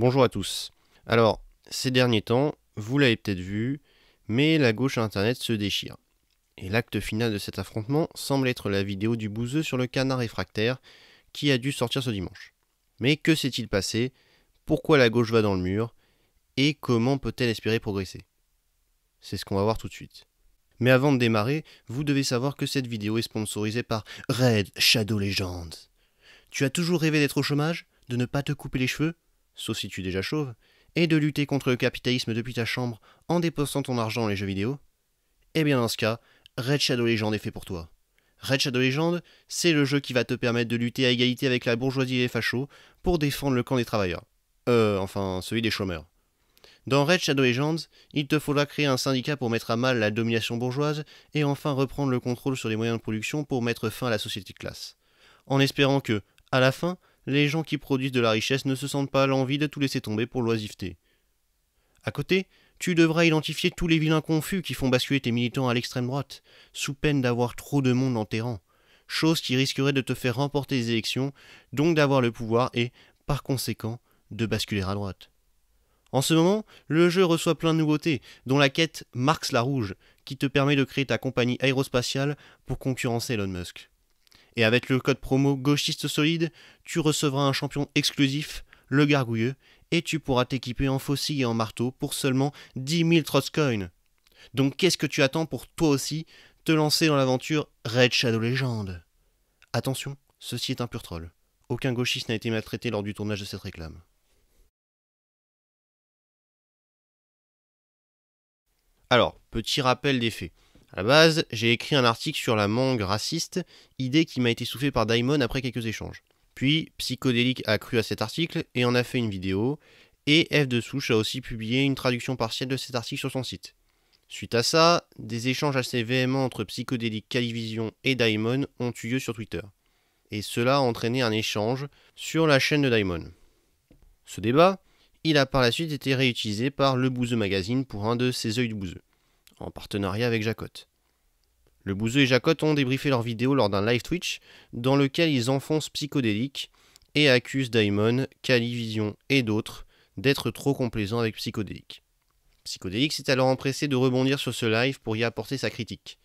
Bonjour à tous. Alors, ces derniers temps, vous l'avez peut-être vu, mais la gauche internet se déchire. Et l'acte final de cet affrontement semble être la vidéo du bouseux sur le canard réfractaire qui a dû sortir ce dimanche. Mais que s'est-il passé? Pourquoi la gauche va dans le mur? Et comment peut-elle espérer progresser? C'est ce qu'on va voir tout de suite. Mais avant de démarrer, vous devez savoir que cette vidéo est sponsorisée par Red Shadow Legends. Tu as toujours rêvé d'être au chômage? De ne pas te couper les cheveux? Sauf si tu es déjà chauve, et de lutter contre le capitalisme depuis ta chambre en déposant ton argent dans les jeux vidéo? Eh bien dans ce cas, Red Shadow Legends est fait pour toi. Red Shadow Legends, c'est le jeu qui va te permettre de lutter à égalité avec la bourgeoisie et les fachos pour défendre le camp des travailleurs. Enfin, celui des chômeurs. Dans Red Shadow Legends, il te faudra créer un syndicat pour mettre à mal la domination bourgeoise et enfin reprendre le contrôle sur les moyens de production pour mettre fin à la société de classe. En espérant que, à la fin, les gens qui produisent de la richesse ne se sentent pas l'envie de tout laisser tomber pour l'oisiveté. À côté, tu devras identifier tous les vilains confus qui font basculer tes militants à l'extrême droite, sous peine d'avoir trop de monde dans tes rangs, chose qui risquerait de te faire remporter les élections, donc d'avoir le pouvoir et, par conséquent, de basculer à droite. En ce moment, le jeu reçoit plein de nouveautés, dont la quête Marx la Rouge, qui te permet de créer ta compagnie aérospatiale pour concurrencer Elon Musk. Et avec le code promo gauchiste solide, tu recevras un champion exclusif, le Gargouilleux, et tu pourras t'équiper en faucille et en marteau pour seulement 10 000 Trotscoins. Donc qu'est-ce que tu attends pour toi aussi te lancer dans l'aventure Red Shadow Legend? Attention, ceci est un pur troll. Aucun gauchiste n'a été maltraité lors du tournage de cette réclame. Alors, petit rappel des faits. À la base, j'ai écrit un article sur la mangue raciste, idée qui m'a été soufflée par Daimon après quelques échanges. Puis, Psychodélique a cru à cet article et en a fait une vidéo, et F de Souche a aussi publié une traduction partielle de cet article sur son site. Suite à ça, des échanges assez véhéments entre Psychodélique, Calivision et Daimon ont eu lieu sur Twitter. Et cela a entraîné un échange sur la chaîne de Daimon. Ce débat, il a par la suite été réutilisé par Le Bouzeux Magazine pour un de ses œils du bouzeux, en partenariat avec Jacotte. Le Bouzeux et Jacotte ont débriefé leur vidéo lors d'un live Twitch dans lequel ils enfoncent Psychodélique et accusent Daimon, Calivision et d'autres d'être trop complaisants avec Psychodélique. Psychodélique s'est alors empressé de rebondir sur ce live pour y apporter sa critique.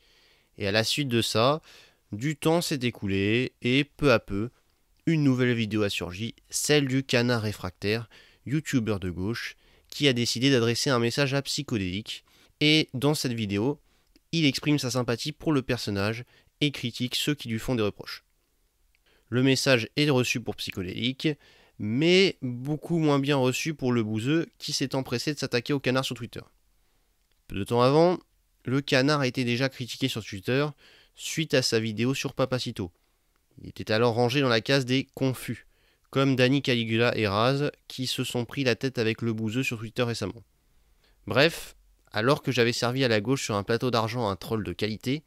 Et à la suite de ça, du temps s'est écoulé et peu à peu, une nouvelle vidéo a surgi, celle du canard réfractaire, youtubeur de gauche, qui a décidé d'adresser un message à Psychodélique. Et dans cette vidéo, il exprime sa sympathie pour le personnage et critique ceux qui lui font des reproches. Le message est reçu pour Psychodélique, mais beaucoup moins bien reçu pour le bouseux qui s'est empressé de s'attaquer au canard sur Twitter. Peu de temps avant, le canard a été déjà critiqué sur Twitter suite à sa vidéo sur Papacito. Il était alors rangé dans la case des confus, comme Danny Caligula et Raz qui se sont pris la tête avec le bouseux sur Twitter récemment. Bref, alors que j'avais servi à la gauche sur un plateau d'argent un troll de qualité,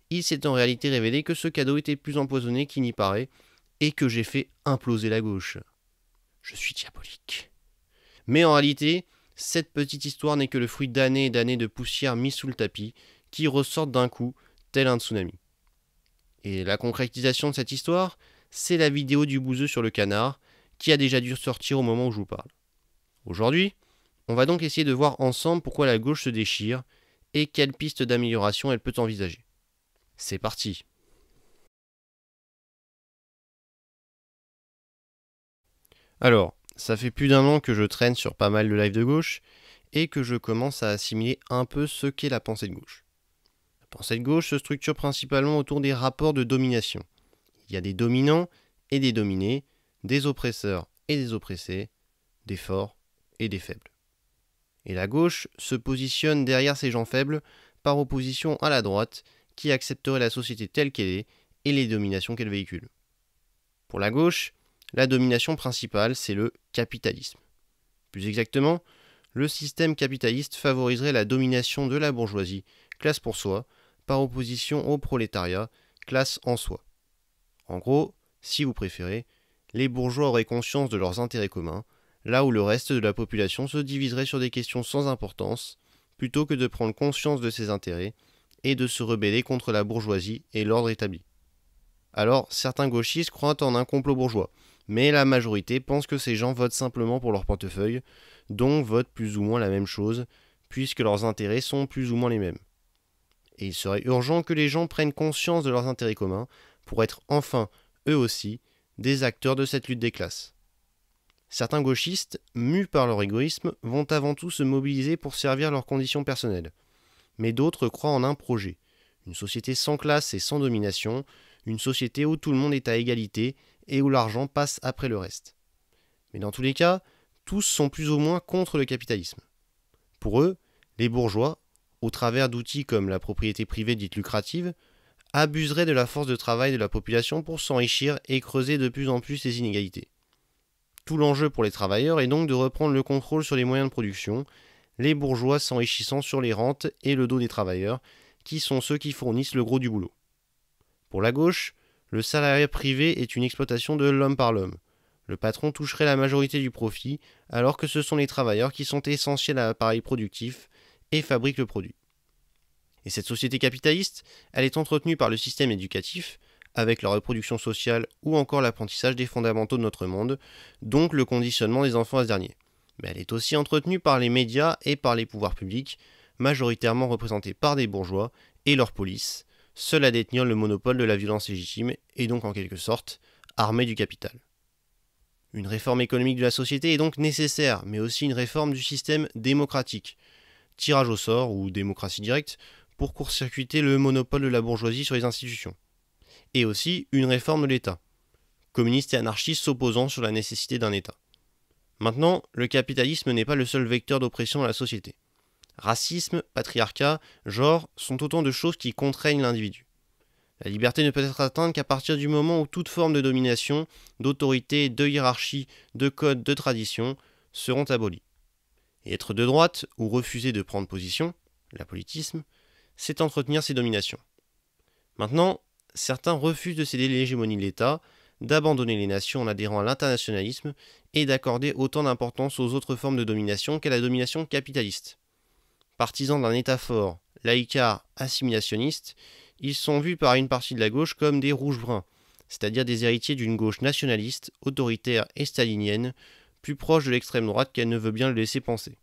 il s'est en réalité révélé que ce cadeau était plus empoisonné qu'il n'y paraît et que j'ai fait imploser la gauche. Je suis diabolique. Mais en réalité, cette petite histoire n'est que le fruit d'années et d'années de poussière mise sous le tapis qui ressortent d'un coup, tel un tsunami. Et la concrétisation de cette histoire, c'est la vidéo du bouseux sur le canard qui a déjà dû sortir au moment où je vous parle. Aujourd'hui, on va donc essayer de voir ensemble pourquoi la gauche se déchire et quelles pistes d'amélioration elle peut envisager. C'est parti. Alors, ça fait plus d'un an que je traîne sur pas mal de lives de gauche et que je commence à assimiler un peu ce qu'est la pensée de gauche. La pensée de gauche se structure principalement autour des rapports de domination. Il y a des dominants et des dominés, des oppresseurs et des oppressés, des forts et des faibles. Et la gauche se positionne derrière ces gens faibles par opposition à la droite qui accepterait la société telle qu'elle est et les dominations qu'elle véhicule. Pour la gauche, la domination principale, c'est le capitalisme. Plus exactement, le système capitaliste favoriserait la domination de la bourgeoisie, classe pour soi, par opposition au prolétariat, classe en soi. En gros, si vous préférez, les bourgeois auraient conscience de leurs intérêts communs, là où le reste de la population se diviserait sur des questions sans importance, plutôt que de prendre conscience de ses intérêts et de se rebeller contre la bourgeoisie et l'ordre établi. Alors, certains gauchistes croient en un complot bourgeois, mais la majorité pense que ces gens votent simplement pour leur portefeuille, donc votent plus ou moins la même chose, puisque leurs intérêts sont plus ou moins les mêmes. Et il serait urgent que les gens prennent conscience de leurs intérêts communs pour être enfin, eux aussi, des acteurs de cette lutte des classes. Certains gauchistes, mus par leur égoïsme, vont avant tout se mobiliser pour servir leurs conditions personnelles. Mais d'autres croient en un projet, une société sans classe et sans domination, une société où tout le monde est à égalité et où l'argent passe après le reste. Mais dans tous les cas, tous sont plus ou moins contre le capitalisme. Pour eux, les bourgeois, au travers d'outils comme la propriété privée dite lucrative, abuseraient de la force de travail de la population pour s'enrichir et creuser de plus en plus les inégalités. Tout l'enjeu pour les travailleurs est donc de reprendre le contrôle sur les moyens de production, les bourgeois s'enrichissant sur les rentes et le dos des travailleurs, qui sont ceux qui fournissent le gros du boulot. Pour la gauche, le salariat privé est une exploitation de l'homme par l'homme. Le patron toucherait la majorité du profit, alors que ce sont les travailleurs qui sont essentiels à l'appareil productif et fabriquent le produit. Et cette société capitaliste, elle est entretenue par le système éducatif, avec la reproduction sociale ou encore l'apprentissage des fondamentaux de notre monde, donc le conditionnement des enfants à ce dernier. Mais elle est aussi entretenue par les médias et par les pouvoirs publics, majoritairement représentés par des bourgeois et leur police, seuls à détenir le monopole de la violence légitime et donc en quelque sorte armés du capital. Une réforme économique de la société est donc nécessaire, mais aussi une réforme du système démocratique, tirage au sort ou démocratie directe, pour court-circuiter le monopole de la bourgeoisie sur les institutions. Et aussi une réforme de l'État, communistes et anarchistes s'opposant sur la nécessité d'un État. Maintenant, le capitalisme n'est pas le seul vecteur d'oppression dans la société. Racisme, patriarcat, genre sont autant de choses qui contraignent l'individu. La liberté ne peut être atteinte qu'à partir du moment où toute forme de domination, d'autorité, de hiérarchie, de code, de tradition seront abolies. Et être de droite ou refuser de prendre position, l'apolitisme, c'est entretenir ces dominations. Maintenant, certains refusent de céder l'hégémonie de l'État, d'abandonner les nations en adhérant à l'internationalisme et d'accorder autant d'importance aux autres formes de domination qu'à la domination capitaliste. Partisans d'un État fort, laïcard, assimilationniste, ils sont vus par une partie de la gauche comme des rouges-bruns, c'est-à-dire des héritiers d'une gauche nationaliste, autoritaire et stalinienne, plus proche de l'extrême droite qu'elle ne veut bien le laisser penser.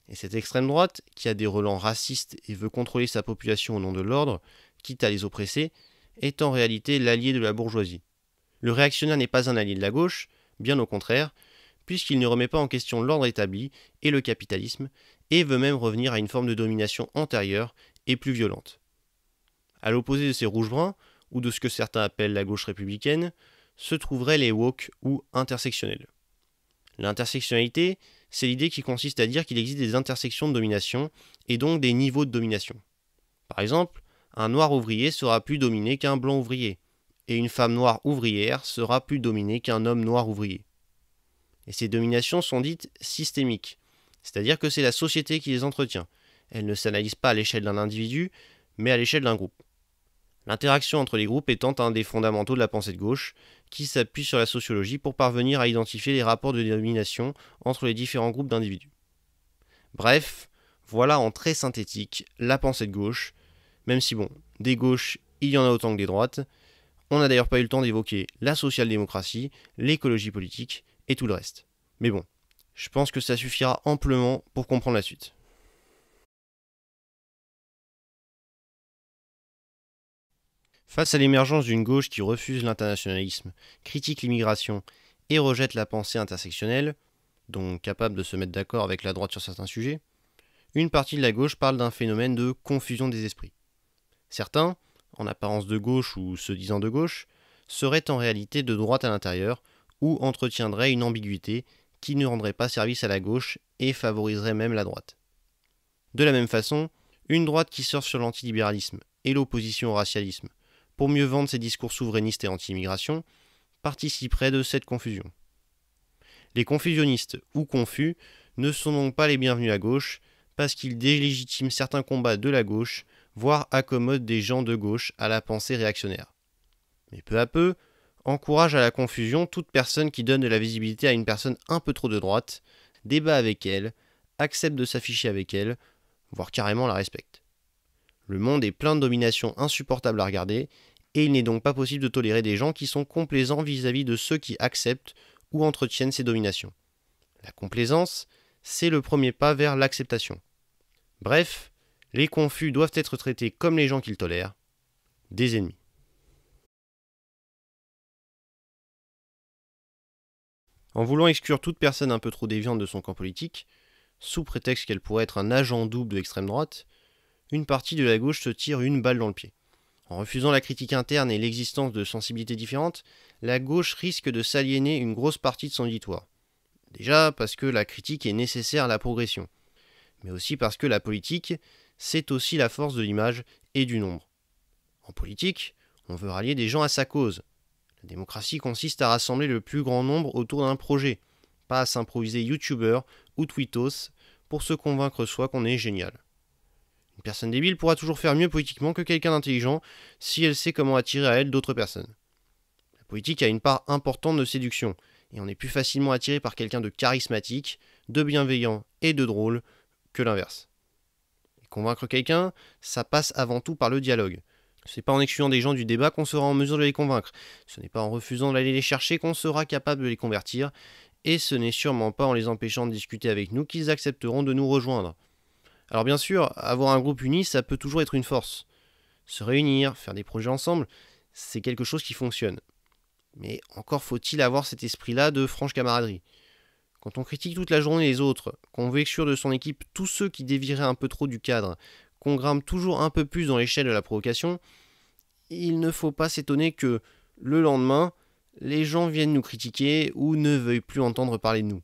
Et cette extrême droite, qui a des relents racistes et veut contrôler sa population au nom de l'ordre, quitte à les oppresser, est en réalité l'allié de la bourgeoisie. Le réactionnaire n'est pas un allié de la gauche, bien au contraire, puisqu'il ne remet pas en question l'ordre établi et le capitalisme, et veut même revenir à une forme de domination antérieure et plus violente. À l'opposé de ces rouges-bruns, ou de ce que certains appellent la gauche républicaine, se trouveraient les woke ou intersectionnels. L'intersectionnalité, c'est l'idée qui consiste à dire qu'il existe des intersections de domination, et donc des niveaux de domination. Par exemple, un noir ouvrier sera plus dominé qu'un blanc ouvrier, et une femme noire ouvrière sera plus dominée qu'un homme noir ouvrier. Et ces dominations sont dites systémiques, c'est-à-dire que c'est la société qui les entretient. Elles ne s'analysent pas à l'échelle d'un individu, mais à l'échelle d'un groupe. L'interaction entre les groupes étant un des fondamentaux de la pensée de gauche, qui s'appuie sur la sociologie pour parvenir à identifier les rapports de domination entre les différents groupes d'individus. Bref, voilà en très synthétique la pensée de gauche, même si bon, des gauches, il y en a autant que des droites. On n'a d'ailleurs pas eu le temps d'évoquer la social-démocratie, l'écologie politique et tout le reste. Mais bon, je pense que ça suffira amplement pour comprendre la suite. Face à l'émergence d'une gauche qui refuse l'internationalisme, critique l'immigration et rejette la pensée intersectionnelle, donc capable de se mettre d'accord avec la droite sur certains sujets, une partie de la gauche parle d'un phénomène de confusion des esprits. Certains, en apparence de gauche ou se disant de gauche, seraient en réalité de droite à l'intérieur ou entretiendraient une ambiguïté qui ne rendrait pas service à la gauche et favoriserait même la droite. De la même façon, une droite qui surfe sur l'antilibéralisme et l'opposition au racialisme, pour mieux vendre ses discours souverainistes et anti-immigration, participerait de cette confusion. Les confusionnistes ou confus ne sont donc pas les bienvenus à gauche, parce qu'ils délégitiment certains combats de la gauche, voire accommodent des gens de gauche à la pensée réactionnaire. Mais peu à peu, encourage à la confusion toute personne qui donne de la visibilité à une personne un peu trop de droite, débat avec elle, accepte de s'afficher avec elle, voire carrément la respecte. Le monde est plein de dominations insupportables à regarder, et il n'est donc pas possible de tolérer des gens qui sont complaisants vis-à-vis de ceux qui acceptent ou entretiennent ces dominations. La complaisance, c'est le premier pas vers l'acceptation. Bref, les confus doivent être traités comme les gens qu'ils tolèrent, des ennemis. En voulant exclure toute personne un peu trop déviante de son camp politique, sous prétexte qu'elle pourrait être un agent double de l'extrême droite, une partie de la gauche se tire une balle dans le pied. En refusant la critique interne et l'existence de sensibilités différentes, la gauche risque de s'aliéner une grosse partie de son auditoire. Déjà parce que la critique est nécessaire à la progression, mais aussi parce que la politique, c'est aussi la force de l'image et du nombre. En politique, on veut rallier des gens à sa cause. La démocratie consiste à rassembler le plus grand nombre autour d'un projet, pas à s'improviser youtubeur ou tweetos pour se convaincre soi qu'on est génial. Une personne débile pourra toujours faire mieux politiquement que quelqu'un d'intelligent si elle sait comment attirer à elle d'autres personnes. La politique a une part importante de séduction, et on est plus facilement attiré par quelqu'un de charismatique, de bienveillant et de drôle que l'inverse. Et convaincre quelqu'un, ça passe avant tout par le dialogue. Ce n'est pas en excluant des gens du débat qu'on sera en mesure de les convaincre. Ce n'est pas en refusant d'aller les chercher qu'on sera capable de les convertir. Et ce n'est sûrement pas en les empêchant de discuter avec nous qu'ils accepteront de nous rejoindre. Alors bien sûr, avoir un groupe uni, ça peut toujours être une force. Se réunir, faire des projets ensemble, c'est quelque chose qui fonctionne. Mais encore faut-il avoir cet esprit-là de franche camaraderie. Quand on critique toute la journée les autres, qu'on veut exclure de son équipe tous ceux qui dévieraient un peu trop du cadre, qu'on grimpe toujours un peu plus dans l'échelle de la provocation, il ne faut pas s'étonner que, le lendemain, les gens viennent nous critiquer ou ne veuillent plus entendre parler de nous.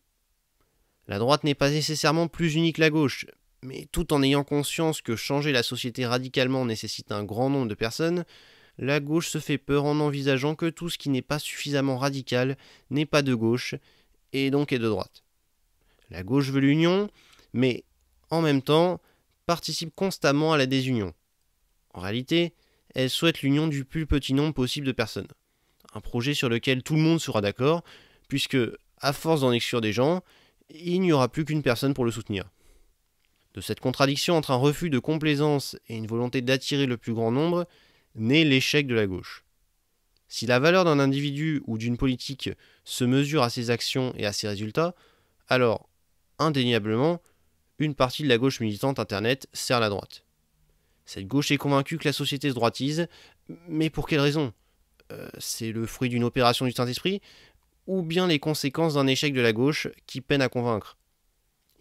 La droite n'est pas nécessairement plus unie que la gauche, mais tout en ayant conscience que changer la société radicalement nécessite un grand nombre de personnes, la gauche se fait peur en envisageant que tout ce qui n'est pas suffisamment radical n'est pas de gauche, et donc est de droite. La gauche veut l'union, mais en même temps participe constamment à la désunion. En réalité, elle souhaite l'union du plus petit nombre possible de personnes. Un projet sur lequel tout le monde sera d'accord, puisque, à force d'en exclure des gens, il n'y aura plus qu'une personne pour le soutenir. De cette contradiction entre un refus de complaisance et une volonté d'attirer le plus grand nombre, naît l'échec de la gauche. Si la valeur d'un individu ou d'une politique se mesure à ses actions et à ses résultats, alors, indéniablement, une partie de la gauche militante Internet sert la droite. Cette gauche est convaincue que la société se droitise, mais pour quelle raison ? C'est le fruit d'une opération du Saint-Esprit, ou bien les conséquences d'un échec de la gauche qui peine à convaincre ?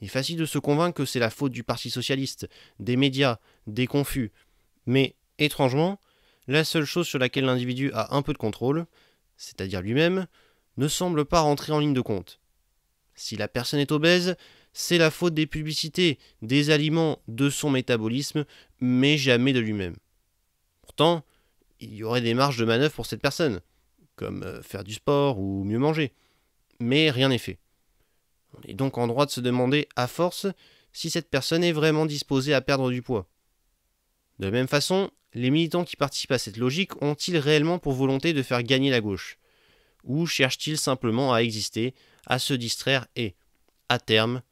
Il est facile de se convaincre que c'est la faute du Parti Socialiste, des médias, des confus, mais, étrangement, la seule chose sur laquelle l'individu a un peu de contrôle, c'est-à-dire lui-même, ne semble pas rentrer en ligne de compte. Si la personne est obèse, c'est la faute des publicités, des aliments, de son métabolisme, mais jamais de lui-même. Pourtant, il y aurait des marges de manœuvre pour cette personne, comme faire du sport ou mieux manger. Mais rien n'est fait. On est donc en droit de se demander, à force, si cette personne est vraiment disposée à perdre du poids. De la même façon, les militants qui participent à cette logique ont-ils réellement pour volonté de faire gagner la gauche ? Ou cherchent-ils simplement à exister, à se distraire et, à terme,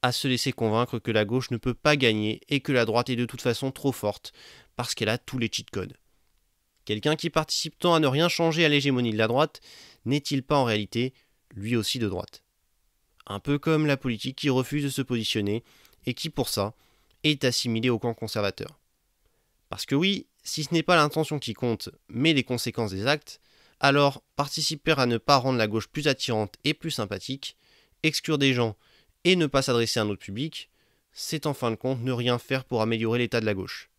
à se laisser convaincre que la gauche ne peut pas gagner et que la droite est de toute façon trop forte, parce qu'elle a tous les cheat codes. Quelqu'un qui participe tant à ne rien changer à l'hégémonie de la droite, n'est-il pas en réalité, lui aussi de droite ? Un peu comme la politique qui refuse de se positionner et qui, pour ça, est assimilée au camp conservateur. Parce que oui, si ce n'est pas l'intention qui compte, mais les conséquences des actes, alors participer à ne pas rendre la gauche plus attirante et plus sympathique, exclure des gens et ne pas s'adresser à un autre public, c'est en fin de compte ne rien faire pour améliorer l'état de la gauche.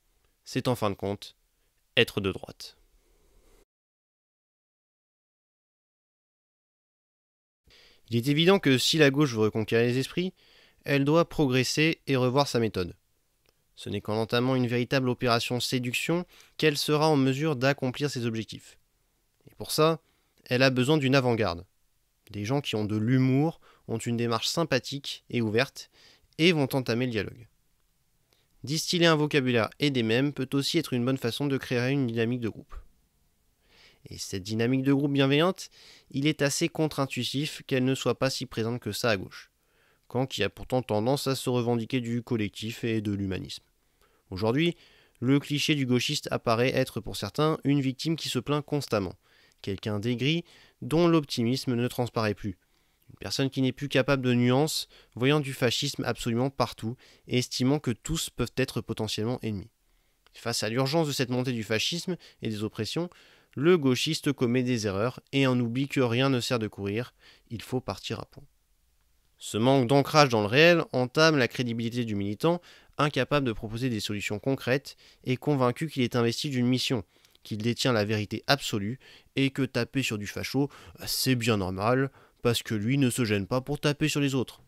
C'est en fin de compte être de droite. Il est évident que si la gauche veut reconquérir les esprits, elle doit progresser et revoir sa méthode. Ce n'est qu'en entamant une véritable opération séduction qu'elle sera en mesure d'accomplir ses objectifs. Et pour ça, elle a besoin d'une avant-garde. Des gens qui ont de l'humour, ont une démarche sympathique et ouverte, et vont entamer le dialogue. Distiller un vocabulaire et des mèmes peut aussi être une bonne façon de créer une dynamique de groupe. Et cette dynamique de groupe bienveillante, il est assez contre-intuitif qu'elle ne soit pas si présente que ça à gauche, camp qui a pourtant tendance à se revendiquer du collectif et de l'humanisme. Aujourd'hui, le cliché du gauchiste apparaît être pour certains une victime qui se plaint constamment, quelqu'un d'aigri dont l'optimisme ne transparaît plus, une personne qui n'est plus capable de nuances, voyant du fascisme absolument partout et estimant que tous peuvent être potentiellement ennemis. Face à l'urgence de cette montée du fascisme et des oppressions, le gauchiste commet des erreurs et en oublie que rien ne sert de courir, il faut partir à point. Ce manque d'ancrage dans le réel entame la crédibilité du militant, incapable de proposer des solutions concrètes et convaincu qu'il est investi d'une mission, qu'il détient la vérité absolue et que taper sur du facho, c'est bien normal, parce que lui ne se gêne pas pour taper sur les autres.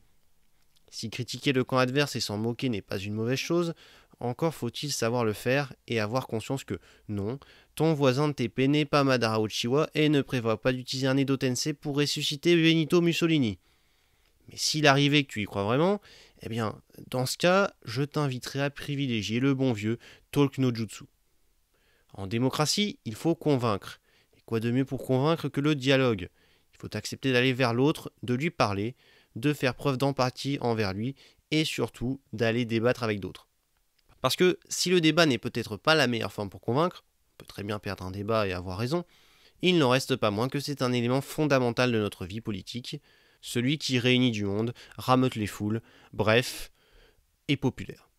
Si critiquer le camp adverse et s'en moquer n'est pas une mauvaise chose, encore faut-il savoir le faire et avoir conscience que, non, ton voisin de TP n'est pas Madara Uchiwa et ne prévoit pas d'utiliser un Edo Tensei pour ressusciter Benito Mussolini. Mais s'il arrivait que tu y crois vraiment, eh bien, dans ce cas, je t'inviterai à privilégier le bon vieux Talk no Jutsu. En démocratie, il faut convaincre. Et quoi de mieux pour convaincre que le dialogue ? Il faut accepter d'aller vers l'autre, de lui parler, de faire preuve d'empathie envers lui et surtout d'aller débattre avec d'autres. Parce que si le débat n'est peut-être pas la meilleure forme pour convaincre, on peut très bien perdre un débat et avoir raison, il n'en reste pas moins que c'est un élément fondamental de notre vie politique, celui qui réunit du monde, rameute les foules, bref, est populaire.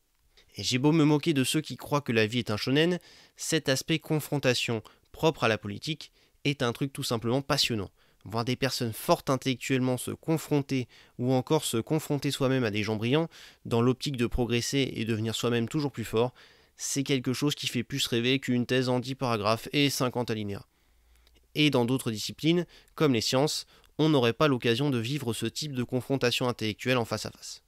Et j'ai beau me moquer de ceux qui croient que la vie est un shonen, cet aspect confrontation propre à la politique est un truc tout simplement passionnant. Voir des personnes fortes intellectuellement se confronter ou encore se confronter soi-même à des gens brillants, dans l'optique de progresser et devenir soi-même toujours plus fort, c'est quelque chose qui fait plus rêver qu'une thèse en 10 paragraphes et 50 alinéas. Et dans d'autres disciplines, comme les sciences, on n'aurait pas l'occasion de vivre ce type de confrontation intellectuelle en face à face.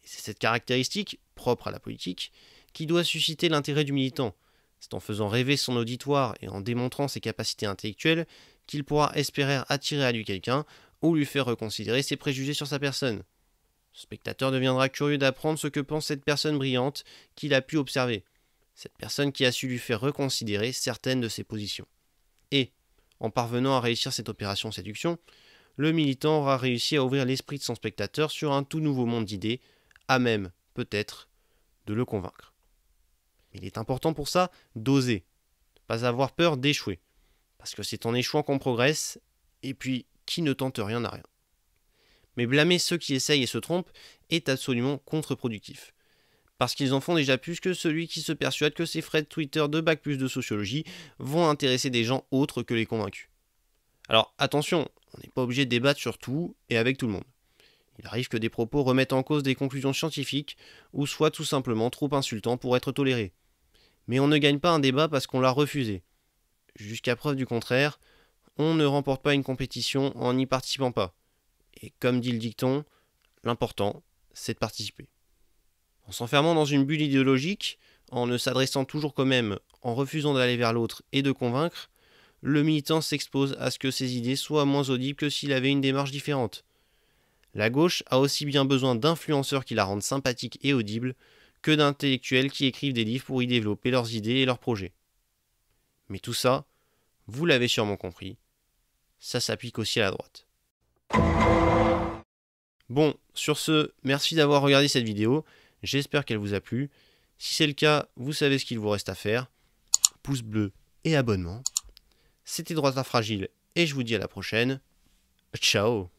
Et c'est cette caractéristique, propre à la politique, qui doit susciter l'intérêt du militant. C'est en faisant rêver son auditoire et en démontrant ses capacités intellectuelles qu'il pourra espérer attirer à lui quelqu'un ou lui faire reconsidérer ses préjugés sur sa personne. Le spectateur deviendra curieux d'apprendre ce que pense cette personne brillante qu'il a pu observer, cette personne qui a su lui faire reconsidérer certaines de ses positions. Et, en parvenant à réussir cette opération séduction, le militant aura réussi à ouvrir l'esprit de son spectateur sur un tout nouveau monde d'idées, à même, peut-être, de le convaincre. Il est important pour ça d'oser, ne pas avoir peur d'échouer. Parce que c'est en échouant qu'on progresse, et puis qui ne tente rien n'a rien. Mais blâmer ceux qui essayent et se trompent est absolument contre-productif. Parce qu'ils en font déjà plus que celui qui se persuade que ces threads Twitter de Bac+ de sociologie vont intéresser des gens autres que les convaincus. Alors attention, on n'est pas obligé de débattre sur tout et avec tout le monde. Il arrive que des propos remettent en cause des conclusions scientifiques ou soient tout simplement trop insultants pour être tolérés. Mais on ne gagne pas un débat parce qu'on l'a refusé. Jusqu'à preuve du contraire, on ne remporte pas une compétition en n'y participant pas. Et comme dit le dicton, l'important, c'est de participer. En s'enfermant dans une bulle idéologique, en ne s'adressant toujours qu'aux mêmes, en refusant d'aller vers l'autre et de convaincre, le militant s'expose à ce que ses idées soient moins audibles que s'il avait une démarche différente. La gauche a aussi bien besoin d'influenceurs qui la rendent sympathique et audible que d'intellectuels qui écrivent des livres pour y développer leurs idées et leurs projets. Mais tout ça, vous l'avez sûrement compris, ça s'applique aussi à la droite. Bon, sur ce, merci d'avoir regardé cette vidéo, j'espère qu'elle vous a plu. Si c'est le cas, vous savez ce qu'il vous reste à faire. Pouce bleu et abonnement. C'était Droite Fragile et je vous dis à la prochaine. Ciao.